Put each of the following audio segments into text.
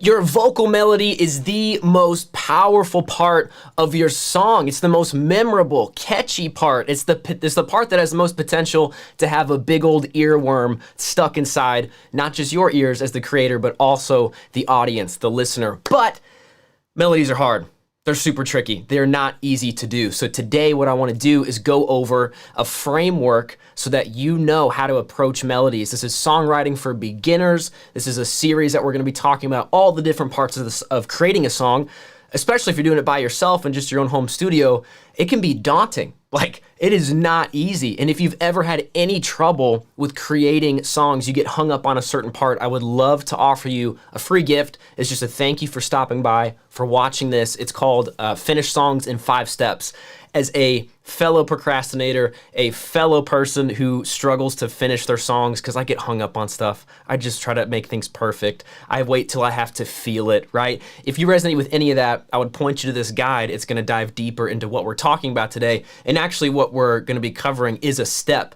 Your vocal melody is the most powerful part of your song. It's the most memorable, catchy part. It's the part that has the most potential to have a big old earworm stuck inside, not just your ears as the creator, but also the audience, the listener. But melodies are hard. They're super tricky. They're not easy to do. So today what I want to do is go over a framework so that you know how to approach melodies. This is Songwriting for Beginners. This is a series that we're going to be talking about all the different parts of creating a song, especially if you're doing it by yourself in just your own home studio. It can be daunting. Like, it is not easy. And if you've ever had any trouble with creating songs, you get hung up on a certain part, I would love to offer you a free gift. It's just a thank you for stopping by, for watching this. It's called Finish Songs in 5 Steps. As a fellow procrastinator, a fellow person who struggles to finish their songs because I get hung up on stuff. I just try to make things perfect. I wait till I have to feel it, right? If you resonate with any of that, I would point you to this guide. It's going to dive deeper into what we're talking about today. And actually what we're going to be covering is a step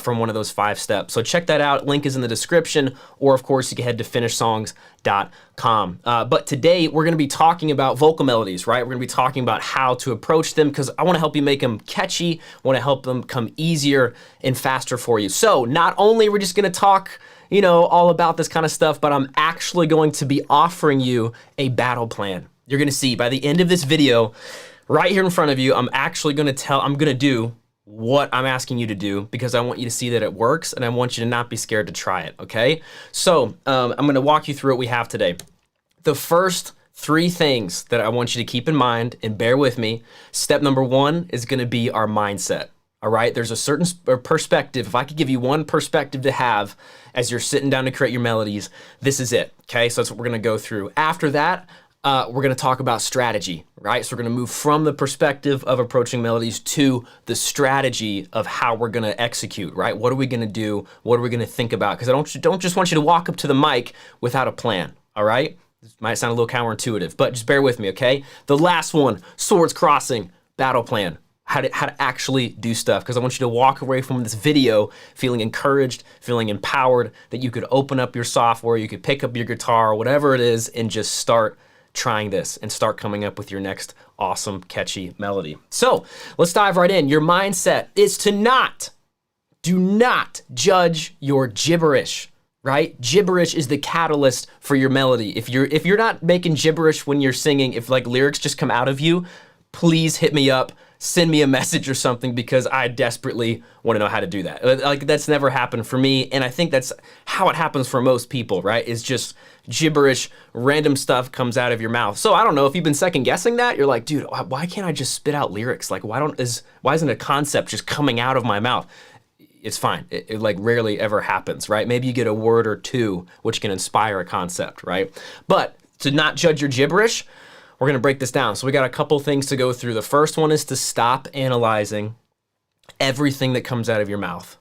from one of those 5 steps. So check that out. Link is in the description, or of course you can head to finishsongs.com. But today we're going to be talking about vocal melodies, right? We're going to be talking about how to approach them because I want to help you make them catchy. I want to help them come easier and faster for you. So not only are we just going to talk, all about this kind of stuff, but I'm actually going to be offering you a battle plan. You're going to see by the end of this video, right here in front of you, I'm going to do what I'm asking you to do because I want you to see that it works and I want you to not be scared to try it, okay? So I'm gonna walk you through what we have today. The first 3 things that I want you to keep in mind, and bear with me, step number 1 is gonna be our mindset, all right? There's a certain perspective. If I could give you one perspective to have as you're sitting down to create your melodies, this is it, okay? So that's what we're gonna go through. After that, we're going to talk about strategy, right? So we're going to move from the perspective of approaching melodies to the strategy of how we're going to execute, right? What are we going to do? What are we going to think about? Because I don't just want you to walk up to the mic without a plan, all right? This might sound a little counterintuitive, but just bear with me, okay? The last one, swords crossing, battle plan. How to actually do stuff, because I want you to walk away from this video feeling encouraged, feeling empowered, that you could open up your software, you could pick up your guitar, whatever it is, and just start trying this and start coming up with your next awesome, catchy melody. So let's dive right in. Your mindset is to do not judge your gibberish, right? Gibberish is the catalyst for your melody. If you're not making gibberish when you're singing, if like lyrics just come out of you, please hit me up, send me a message or something, because I desperately want to know how to do that. Like, that's never happened for me, and I think that's how it happens for most people, right? Is just gibberish, random stuff comes out of your mouth. So I don't know if you've been second guessing that. You're like, dude, why can't I just spit out lyrics? Like, why isn't a concept just coming out of my mouth? It's fine. It like rarely ever happens, right? Maybe you get a word or two which can inspire a concept, right? But to not judge your gibberish, we're gonna break this down. So we got a couple things to go through. The first one is to stop analyzing everything that comes out of your mouth.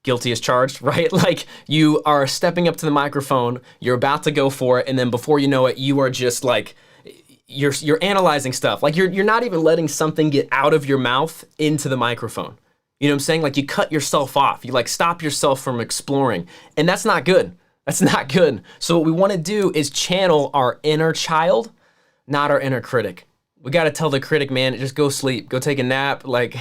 Guilty as charged, right? Like, you are stepping up to the microphone, you're about to go for it, and then before you know it, you are just like, you're analyzing stuff. Like, you're not even letting something get out of your mouth into the microphone. You know what I'm saying? Like, you cut yourself off. You like stop yourself from exploring, and that's not good. That's not good. So what we wanna do is channel our inner child, not our inner critic. We got to tell the critic, man, just go sleep, go take a nap, like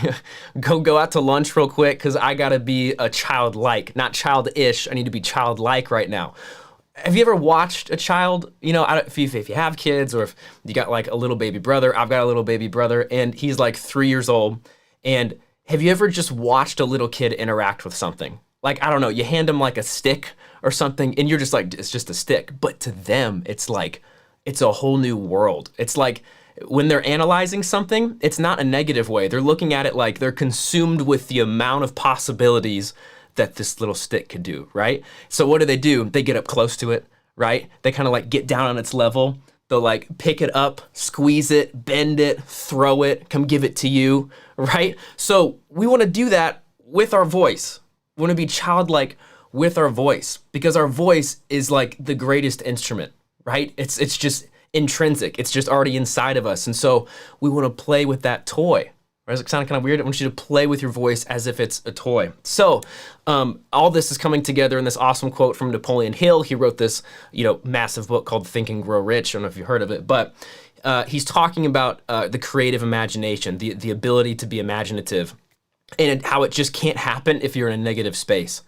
go out to lunch real quick, because I got to be a childlike, not childish. I need to be childlike right now. Have you ever watched a child, if you have kids, or if you got like a little baby brother? I've got a little baby brother, and he's like 3 years old. And have you ever just watched a little kid interact with something? Like, I don't know, you hand him like a stick or something, and you're just like, it's just a stick. But to them, it's like, it's a whole new world. It's like when they're analyzing something, it's not a negative way. They're looking at it like they're consumed with the amount of possibilities that this little stick could do, right? So what do? They get up close to it, right? They kind of like get down on its level. They'll like pick it up, squeeze it, bend it, throw it, come give it to you, right? So we want to do that with our voice. We want to be childlike with our voice, because our voice is like the greatest instrument, right? It's just intrinsic. It's just already inside of us. And so we want to play with that toy, Right? Does it sound kind of weird? I want you to play with your voice as if it's a toy. So all this is coming together in this awesome quote from Napoleon Hill. He wrote this, massive book called Think and Grow Rich. I don't know if you've heard of it, but he's talking about the creative imagination, the ability to be imaginative, and how it just can't happen if you're in a negative space.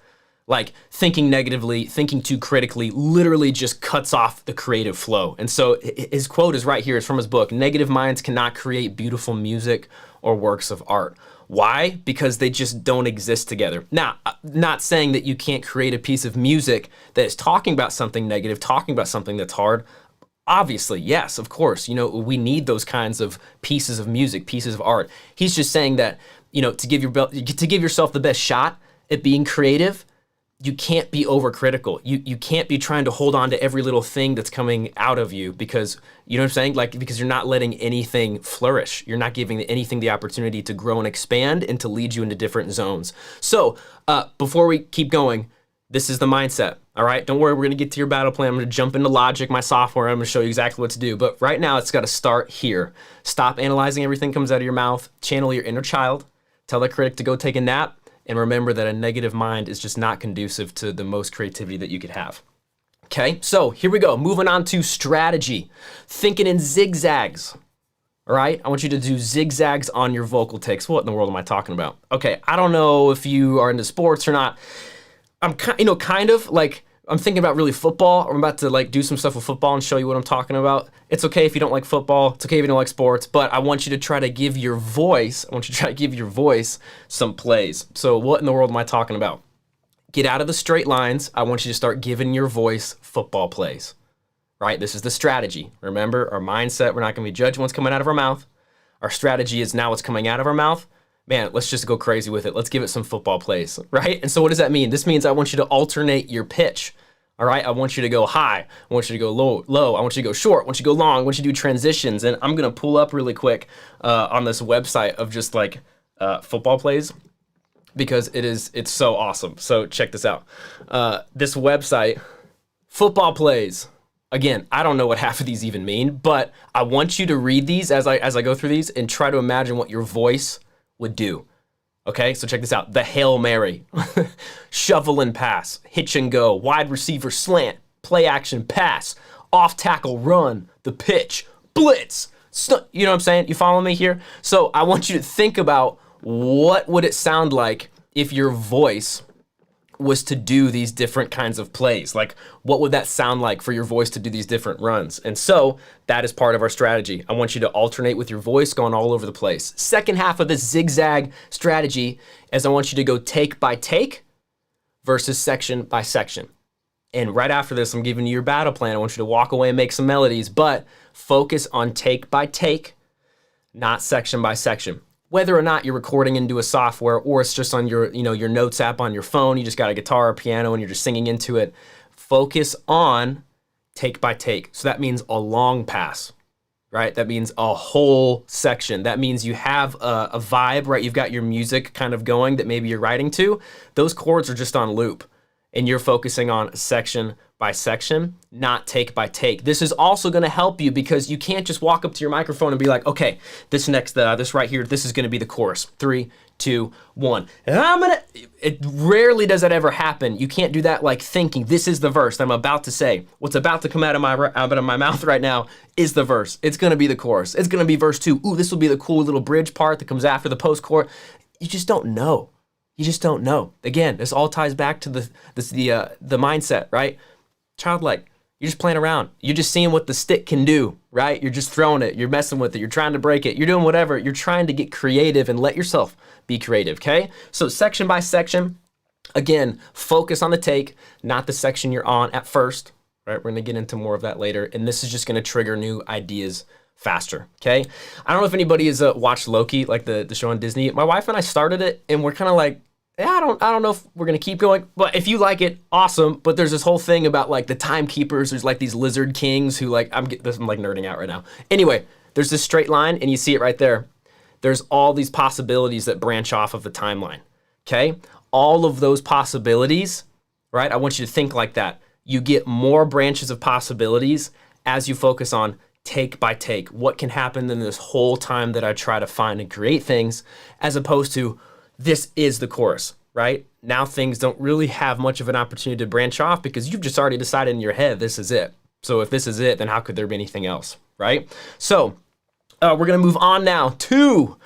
Like thinking negatively, thinking too critically, literally just cuts off the creative flow. And so his quote is right here. It's from his book. Negative minds cannot create beautiful music or works of art. Why? Because they just don't exist together. Now, not saying that you can't create a piece of music that is talking about something negative, talking about something that's hard. Obviously, yes, of course. We need those kinds of pieces of music, pieces of art. He's just saying that, to give yourself the best shot at being creative, you can't be overcritical. You can't be trying to hold on to every little thing that's coming out of you because, you know what I'm saying? Because you're not letting anything flourish. You're not giving anything the opportunity to grow and expand and to lead you into different zones. So before we keep going, this is the mindset, all right? Don't worry, we're gonna get to your battle plan. I'm gonna jump into Logic, my software. I'm gonna show you exactly what to do. But right now, it's gotta start here. Stop analyzing everything that comes out of your mouth. Channel your inner child. Tell the critic to go take a nap. And remember that a negative mind is just not conducive to the most creativity that you could have. Okay, so here we go. Moving on to strategy. Thinking in zigzags. All right, I want you to do zigzags on your vocal takes. What in the world am I talking about? Okay, I don't know if you are into sports or not. I'm kind of like, I'm thinking about really football. I'm about to do some stuff with football and show you what I'm talking about. It's okay if you don't like football. It's okay if you don't like sports, but I want you to try to give your voice, some plays. So what in the world am I talking about? Get out of the straight lines. I want you to start giving your voice football plays, right? This is the strategy. Remember, our mindset, we're not gonna be judged what's coming out of our mouth. Our strategy is now what's coming out of our mouth. Man, let's just go crazy with it. Let's give it some football plays, right? And so what does that mean? This means I want you to alternate your pitch, all right? I want you to go high. I want you to go low. I want you to go short. I want you to go long. I want you to do transitions. And I'm gonna pull up really quick on this website of just football plays because it's so awesome. So check this out. This website, football plays. Again, I don't know what half of these even mean, but I want you to read these as I go through these and try to imagine what your voice would do. Okay, so check this out. The Hail Mary, shovel and pass, hitch and go, wide receiver slant, play action pass, off tackle run, the pitch, blitz. You know what I'm saying? You follow me here? So I want you to think about what would it sound like if your voice was to do these different kinds of plays. Like, what would that sound like for your voice to do these different runs? And so that is part of our strategy. I want you to alternate with your voice going all over the place. Second half of this zigzag strategy is I want you to go take by take versus section by section. And right after this, I'm giving you your battle plan. I want you to walk away and make some melodies, but focus on take by take, not section by section. Whether or not you're recording into a software or it's just on your notes app on your phone, you just got a guitar or piano and you're just singing into it, focus on take by take. So that means a long pass, right? That means a whole section. That means you have a vibe, right? You've got your music kind of going that maybe you're writing to. Those chords are just on loop and you're focusing on section by section, not take by take. This is also gonna help you because you can't just walk up to your microphone and be like, okay, this right here, this is gonna be the chorus. 3, 2, 1. And it rarely does that ever happen. You can't do that thinking, this is the verse that I'm about to say. What's about to come out of my mouth right now is the verse. It's gonna be the chorus. It's gonna be verse 2. Ooh, this will be the cool little bridge part that comes after the post-chord. You just don't know. You just don't know. Again, this all ties back to the mindset, right? Childlike. You're just playing around. You're just seeing what the stick can do, right? You're just throwing it. You're messing with it. You're trying to break it. You're doing whatever. You're trying to get creative and let yourself be creative, okay? So section by section, again, focus on the take, not the section you're on at first, right? We're gonna get into more of that later. And this is just gonna trigger new ideas faster, okay? I don't know if anybody has watched Loki, the show on Disney. My wife and I started it and we're kind of like, yeah, I don't know if we're gonna keep going, but if you like it, awesome. But there's this whole thing about the timekeepers. There's these lizard kings who I'm nerding out right now. Anyway, there's this straight line and you see it right there. There's all these possibilities that branch off of the timeline, okay? All of those possibilities, right? I want you to think like that. You get more branches of possibilities as you focus on take by take. What can happen in this whole time that I try to find and create things, as opposed to this is the chorus, right? Now things don't really have much of an opportunity to branch off because you've just already decided in your head, this is it. So if this is it, then how could there be anything else, right? So we're gonna move on now to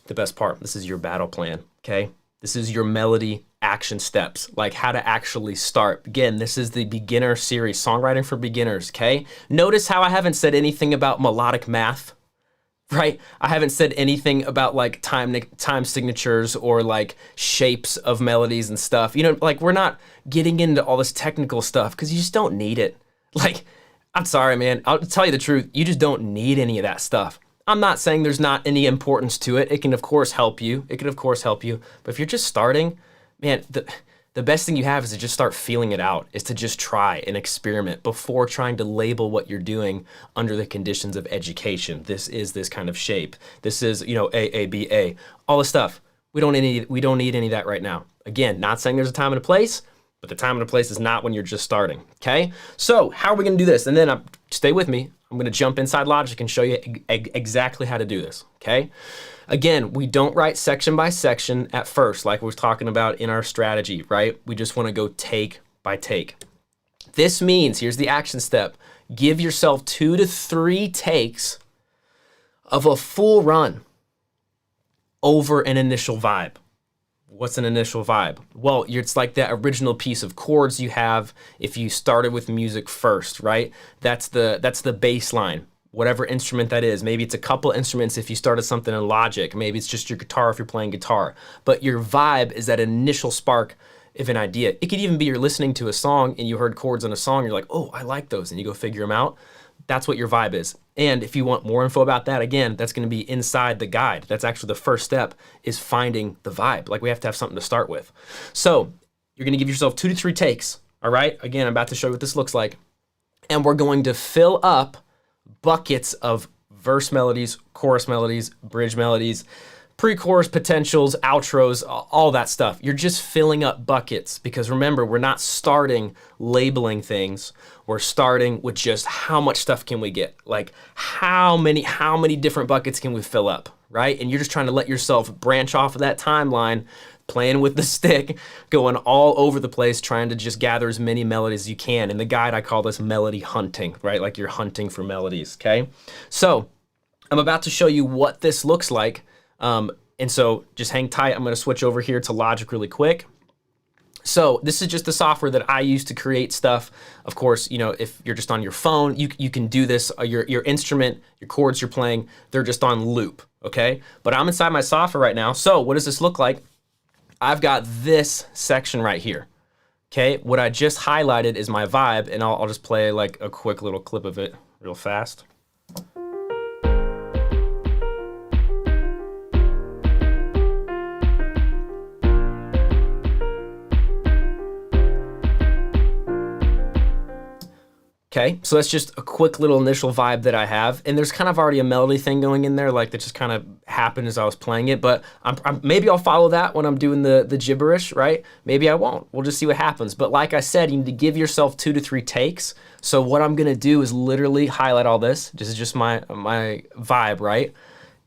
the best part. This is your battle plan, okay? This is your melody action steps, like how to actually start. Again, this is the beginner series, Songwriting for Beginners, okay? Notice how I haven't said anything about melodic math, right? I haven't said anything about like time signatures or like shapes of melodies and stuff. You know, like we're not getting into all this technical stuff because you just don't need it. Like, I'm sorry, man. I'll tell you the truth. You just don't need any of that stuff. I'm not saying there's not any importance to it. It can, of course, help you. But if you're just starting, man, the best thing you have is to just start feeling it out, is to just try and experiment before trying to label what you're doing under the conditions of education. This is this kind of shape. This is, you know, A, B, A, all this stuff. We don't need any of that right now. Again, not saying there's a time and a place, but the time and the place is not when you're just starting, okay? So how are we gonna do this? And then stay with me. I'm gonna jump inside Logic and show you exactly how to do this, okay? Again, we don't write section by section at first, like we was talking about in our strategy, right? We just wanna go take by take. This means, here's the action step, give yourself 2 to 3 takes of a full run over an initial vibe. What's an initial vibe? Well, it's like that original piece of chords you have if you started with music first, right? That's the bass line, whatever instrument that is. Maybe it's a couple instruments if you started something in Logic. Maybe it's just your guitar if you're playing guitar. But your vibe is that initial spark of an idea. It could even be you're listening to a song and you heard chords on a song, you're like, oh, I like those, and you go figure them out. That's what your vibe is. And if you want more info about that, again, that's gonna be inside the guide. That's actually the first step, is finding the vibe. Like, we have to have something to start with. So you're gonna give yourself 2 to 3 takes, all right? Again, I'm about to show you what this looks like. And we're going to fill up buckets of verse melodies, chorus melodies, bridge melodies, pre-chorus potentials, outros, all that stuff. You're just filling up buckets, because remember, we're not starting labeling things. We're starting with just how much stuff can we get? Like how many different buckets can we fill up, right? And you're just trying to let yourself branch off of that timeline, playing with the stick, going all over the place, trying to just gather as many melodies as you can. In the guide, I call this melody hunting, right? Like you're hunting for melodies, okay? So I'm about to show you what this looks like. And so just hang tight. I'm gonna switch over here to Logic really quick. So this is just the software that I use to create stuff. Of course, you know, if you're just on your phone, you can do this. Your instrument, your chords you're playing, they're just on loop, okay? But I'm inside my software right now. So what does this look like? I've got this section right here, okay? What I just highlighted is my vibe, and I'll just play like a quick little clip of it real fast. Okay, so that's just a quick little initial vibe that I have, and there's kind of already a melody thing going in there, like that just kind of happened as I was playing it, but maybe I'll follow that when I'm doing the gibberish, right? Maybe I won't, we'll just see what happens. But like I said, you need to give yourself 2 to 3 takes. So what I'm gonna do is literally highlight all this. This is just my vibe, right?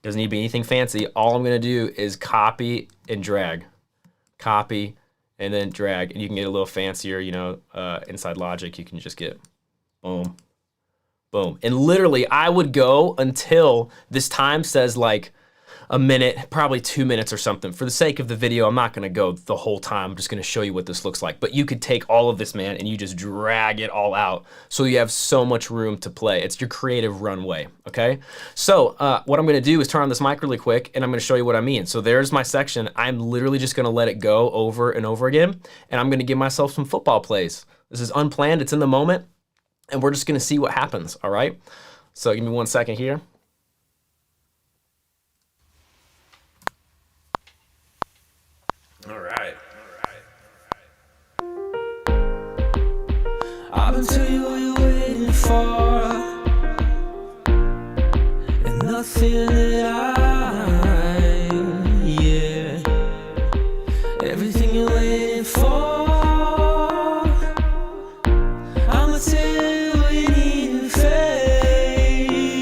Doesn't need to be anything fancy. All I'm gonna do is copy and drag. Copy and then drag, and you can get a little fancier, you know, inside Logic, you can just get boom, boom. And literally I would go until this time says like a minute, probably 2 minutes or something. For the sake of the video, I'm not gonna go the whole time. I'm just gonna show you what this looks like. But you could take all of this, man, and you just drag it all out. So you have so much room to play. It's your creative runway, okay? So what I'm gonna do is turn on this mic really quick, and I'm gonna show you what I mean. So there's my section. I'm literally just gonna let it go over and over again, and I'm gonna give myself some football plays. This is unplanned, it's in the moment. And we're just gonna see what happens, all right? So give me 1 second here. All right. I've been telling you what you're waiting for, and nothing that yeah, everything you're waiting for. I'ma tell you what you need in faith.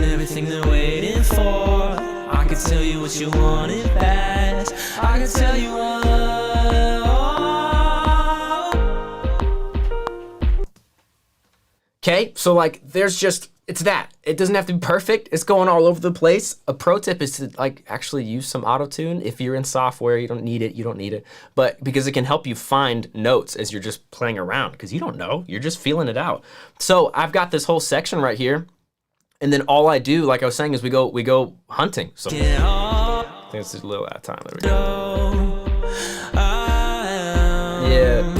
and everything they're waiting for. I could tell you what you wanted fast. I could tell you what. Okay, so like there's just, it's that. It doesn't have to be perfect. It's going all over the place. A pro tip is to like actually use some auto-tune. If you're in software, you don't need it. But because it can help you find notes as you're just playing around, because you don't know, you're just feeling it out. So I've got this whole section right here. And then all I do, like I was saying, is we go hunting. So I think it's just a little out of time. There we go. Yeah.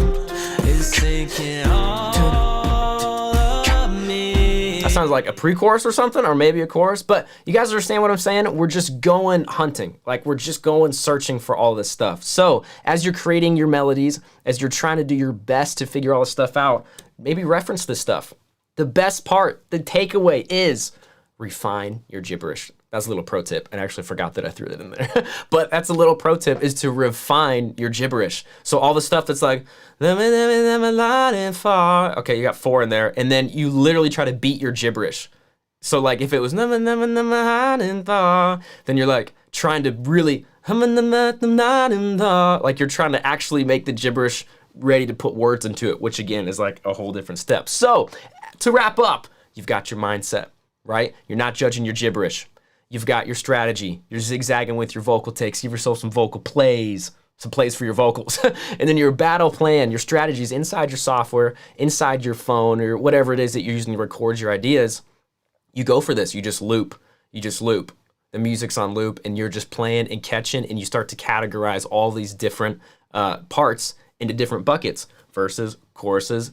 That sounds like a pre-chorus or something, or maybe a chorus, but you guys understand what I'm saying? We're just going hunting. Like we're just going searching for all this stuff. So as you're creating your melodies, as you're trying to do your best to figure all this stuff out, maybe reference this stuff. The best part, the takeaway is refine your gibberish. That's a little pro tip. And I actually forgot that I threw that in there. But that's a little pro tip, is to refine your gibberish. So all the stuff that's like, okay, you got 4 in there. And then you literally try to beat your gibberish. So like if it was, then you're like trying to really, like you're trying to actually make the gibberish ready to put words into it, which again is like a whole different step. So to wrap up, you've got your mindset, right? You're not judging your gibberish. You've got your strategy. You're zigzagging with your vocal takes. Give yourself some vocal plays, some plays for your vocals. And then your battle plan, your strategies inside your software, inside your phone, or whatever it is that you're using to record your ideas. You go for this. You just loop. You just loop. The music's on loop, and you're just playing and catching, and you start to categorize all these different parts into different buckets: verses, choruses,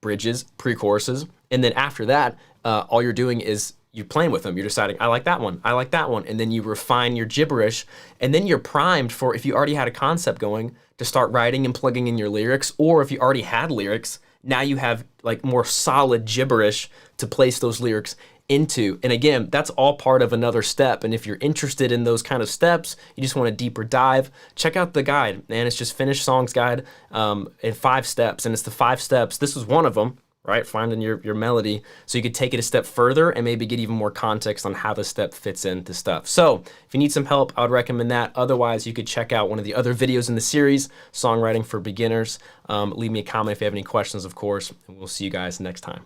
bridges, pre-choruses. And then after that, all you're doing is you're playing with them. You're deciding, I like that one, I like that one. And then you refine your gibberish. And then you're primed for, if you already had a concept going, to start writing and plugging in your lyrics. Or if you already had lyrics, now you have like more solid gibberish to place those lyrics into. And again, that's all part of another step. And if you're interested in those kind of steps, you just want a deeper dive, check out the guide. And it's just Finished Songs Guide in 5 steps. And it's the 5 steps. This was one of them, right? Finding your melody. So you could take it a step further and maybe get even more context on how the step fits into stuff. So if you need some help, I would recommend that. Otherwise, you could check out one of the other videos in the series, Songwriting for Beginners. Leave me a comment if you have any questions, of course, and we'll see you guys next time.